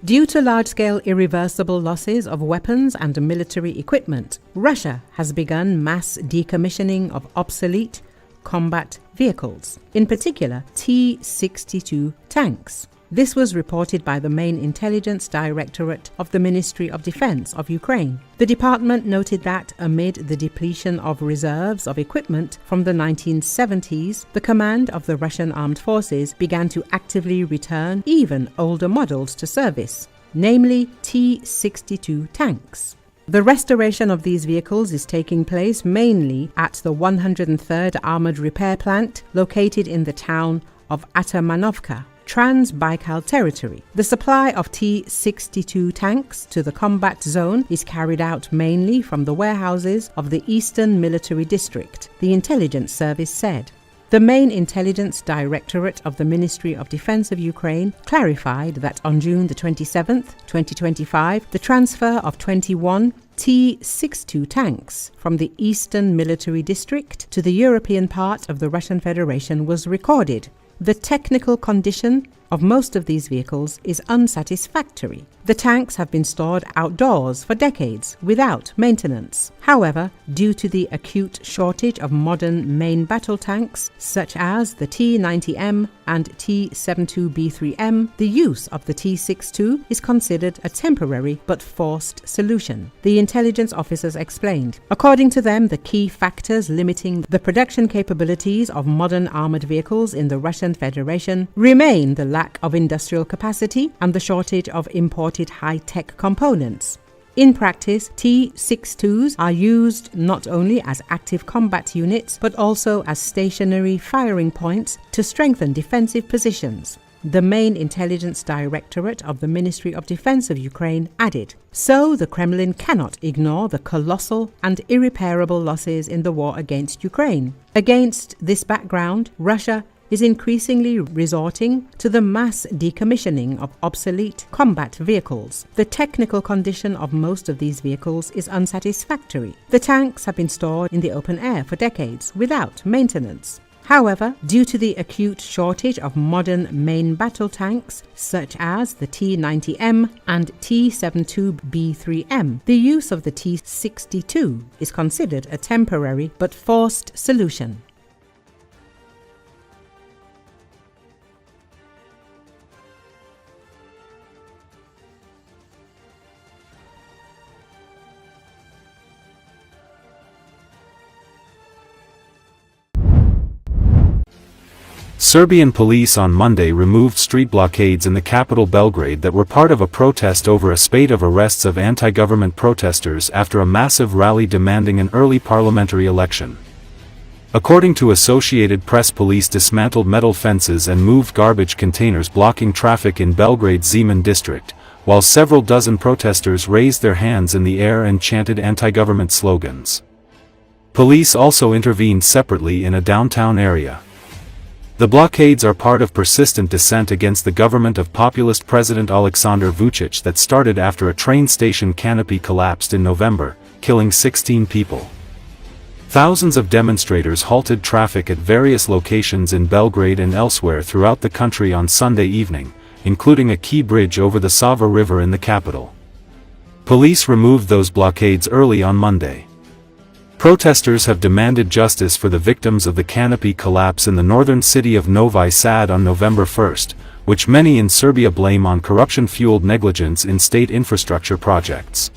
Due to large-scale irreversible losses of weapons and military equipment, Russia has begun mass decommissioning of obsolete combat vehicles, in particular T-62 tanks. This was reported by the Main Intelligence Directorate of the Ministry of Defense of Ukraine. The department noted that amid the depletion of reserves of equipment from the 1970s, the command of the Russian armed forces began to actively return even older models to service, namely T-62 tanks. The restoration of these vehicles is taking place mainly at the 103rd Armoured Repair Plant located in the town of Atamanovka, Trans-Baikal Territory. The supply of T-62 tanks to the combat zone is carried out mainly from the warehouses of the Eastern Military District, the intelligence service said. The Main Intelligence Directorate of the Ministry of Defense of Ukraine clarified that on June the 27th, 2025, the transfer of 21 T-62 tanks from the Eastern Military District to the European part of the Russian Federation was recorded. The technical condition of most of these vehicles is unsatisfactory. The tanks have been stored outdoors for decades without maintenance. However, due to the acute shortage of modern main battle tanks, such as the T-90M and T-72B3M, the use of the T-62 is considered a temporary but forced solution, the intelligence officers explained. According to them, the key factors limiting the production capabilities of modern armored vehicles in the Russian Federation remain the lack of industrial capacity and the shortage of imported high-tech components. In practice, T-62s are used not only as active combat units but also as stationary firing points to strengthen defensive positions. The Main Intelligence Directorate of the Ministry of Defense of Ukraine added, "So the Kremlin cannot ignore the colossal and irreparable losses in the war against Ukraine. Against this background, Russia is increasingly resorting to the mass decommissioning of obsolete combat vehicles. The technical condition of most of these vehicles is unsatisfactory. The tanks have been stored in the open air for decades without maintenance. However, due to the acute shortage of modern main battle tanks, such as the T-90M and T-72B3M, the use of the T-62 is considered a temporary but forced solution." Serbian police on Monday removed street blockades in the capital Belgrade that were part of a protest over a spate of arrests of anti-government protesters after a massive rally demanding an early parliamentary election. According to Associated Press, police dismantled metal fences and moved garbage containers blocking traffic in Belgrade's Zemun district, while several dozen protesters raised their hands in the air and chanted anti-government slogans. Police also intervened separately in a downtown area. The blockades are part of persistent dissent against the government of populist President Aleksandar Vučić that started after a train station canopy collapsed in November, killing 16 people. Thousands of demonstrators halted traffic at various locations in Belgrade and elsewhere throughout the country on Sunday evening, including a key bridge over the Sava River in the capital. Police removed those blockades early on Monday. Protesters have demanded justice for the victims of the canopy collapse in the northern city of Novi Sad on November 1, which many in Serbia blame on corruption-fueled negligence in state infrastructure projects.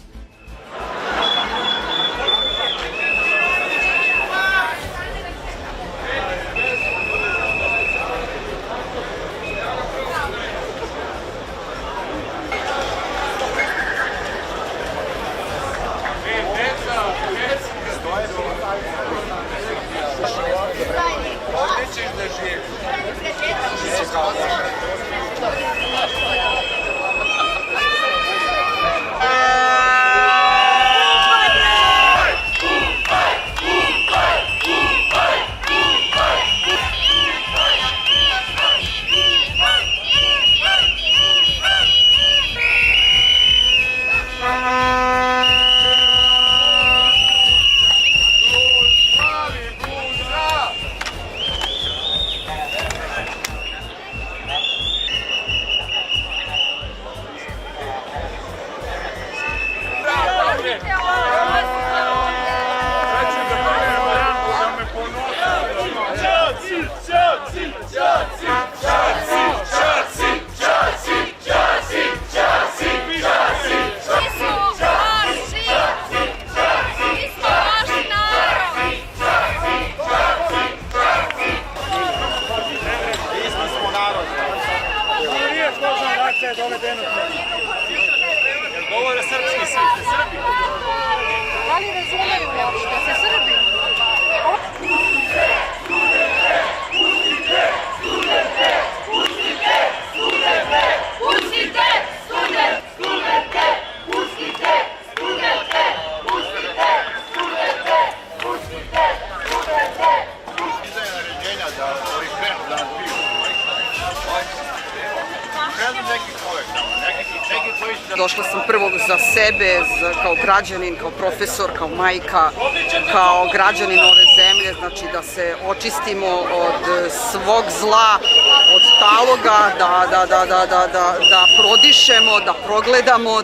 Govore srpski svi, ste Srbi? Da li razumeju uopšte, ste Srbi? Došla sam prvo za sebe, kao građanin, kao profesor, kao majka, kao građanin ove zemlje, znači da se očistimo od svog zla, od taloga, da prodišemo, da progledamo,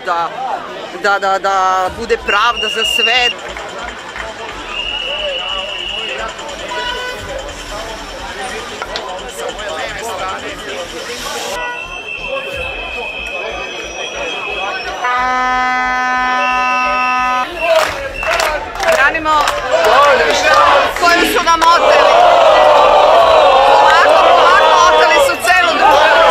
da bude pravda za sve. Branimo koju su nam oteli. Polako, oteli su celu državu.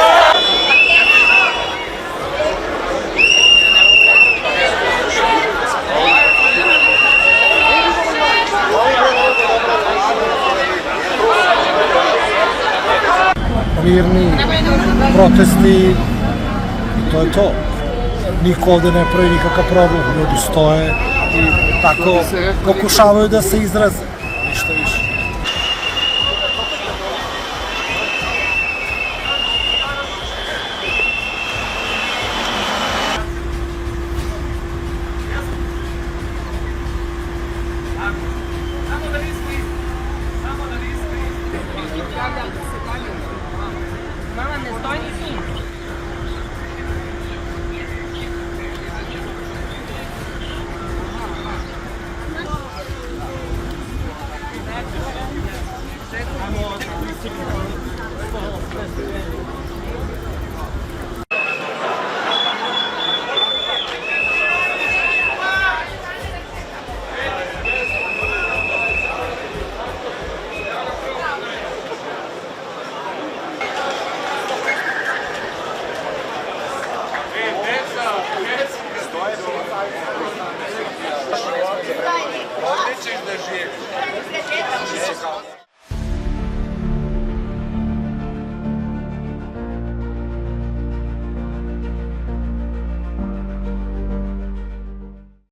Mirni protesti i to je to. Niko ovde ne pravi nikakav problem, ljudi stoje i tako pokušavaju da se izraze, ništa više.